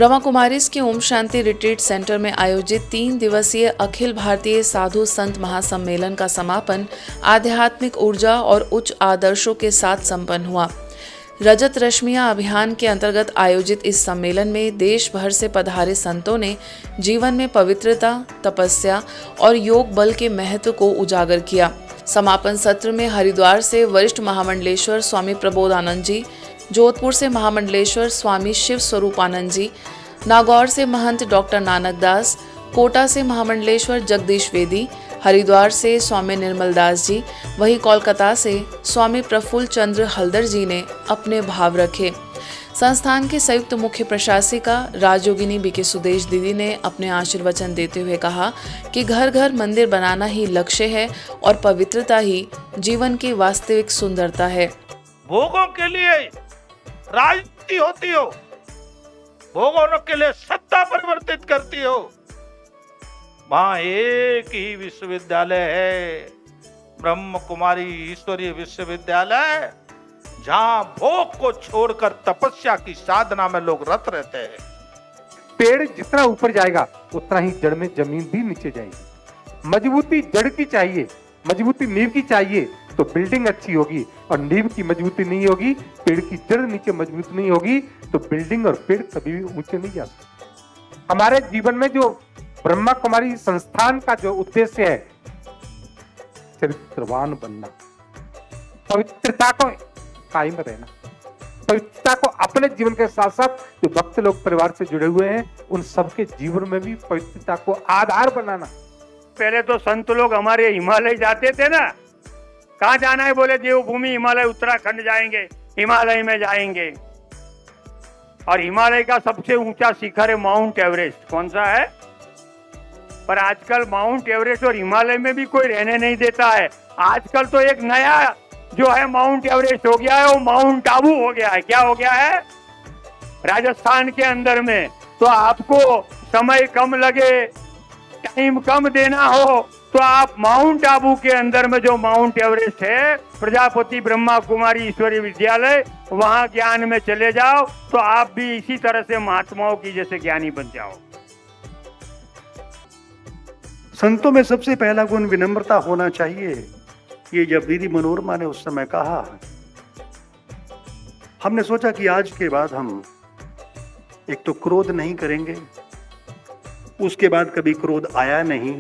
ब्रह्मा कुमारीज के Om Shanti retreat centre में आयोजित 3 दिवसीय अखिल भारतीय साधु संत महासम्मेलन का समापन आध्यात्मिक ऊर्जा और उच्च आदर्शों के साथ संपन्न हुआ। रजत रश्मियां अभियान के अंतर्गत आयोजित इस सम्मेलन में देश भर से पधारे संतों ने जीवन में पवित्रता, तपस्या और योग बल के महत्व को उजागर किया। समापन सत्र में हरिद्वार से वरिष्ठ महामंडलेश्वर स्वामी प्रबोधानंद जी, जोधपुर से महामंडलेश्वर स्वामी शिव स्वरूपानंद जी, नागौर से महंत डॉक्टर नानक दास, कोटा से महामंडलेश्वर जगदीश वेदी, हरिद्वार से स्वामी निर्मल दास जी, वहीं कोलकाता से स्वामी प्रफुल्ल चंद्र हल्दर जी ने अपने भाव रखे। संस्थान के संयुक्त मुख्य प्रशासिका राजयोगिनी बीके सुदेश दीदी ने अपने आशीर्वचन देते हुए कहा कि घर घर मंदिर बनाना ही लक्ष्य है और पवित्रता ही जीवन की वास्तविक सुंदरता है। भोगों के लिए राजनीति होती हो, भोगों के लिए सत्ता परिवर्तित करती हो, वहां एक ही विश्वविद्यालय है, ब्रह्म कुमारी ईश्वरीय विश्वविद्यालय, जहां भोग को छोड़कर तपस्या की साधना में लोग रत रहते हैं। पेड़ जितना ऊपर जाएगा उतना ही जड़ में जमीन भी नीचे जाएगी। मजबूती जड़ की चाहिए, मजबूती नींव की चाहिए तो बिल्डिंग अच्छी होगी, और नींव की मजबूती नहीं होगी, पेड़ की जड़ नीचे मजबूत नहीं होगी तो बिल्डिंग और पेड़ कभी भी ऊंचे नहीं जा सकते। हमारे जीवन में जो ब्रह्मा कुमारी संस्थान का जो उद्देश्य है, चरित्रवान बनना, पवित्रता को कायम रहना, पवित्रता को अपने जीवन के साथ साथ जो भक्त लोग परिवार से जुड़े हुए हैं उन सबके जीवन में भी पवित्रता को आधार बनाना। पहले तो संत लोग हमारे हिमालय जाते थे ना, कहाँ जाना है बोले देवभूमि हिमालय, उत्तराखंड जाएंगे, हिमालय में जाएंगे। और हिमालय का सबसे ऊंचा शिखर है माउंट एवरेस्ट। कौन सा है? पर आजकल माउंट एवरेस्ट और हिमालय में भी कोई रहने नहीं देता है। आजकल तो एक नया जो है माउंट एवरेस्ट हो गया है, वो माउंट आबू हो गया है। क्या हो गया है? राजस्थान के अंदर में। तो आपको समय कम लगे, टाइम कम देना हो, तो आप माउंट आबू के अंदर में जो माउंट एवरेस्ट है, प्रजापति ब्रह्मा कुमारी ईश्वरीय विद्यालय, वहां ज्ञान में चले जाओ तो आप भी इसी तरह से महात्माओं की जैसे ज्ञानी बन जाओ। संतों में सबसे पहला गुण विनम्रता होना चाहिए। ये जब दीदी मनोरमा ने उस समय कहा, हमने सोचा कि आज के बाद हम एक तो क्रोध नहीं करेंगे, उसके बाद कभी क्रोध आया नहीं,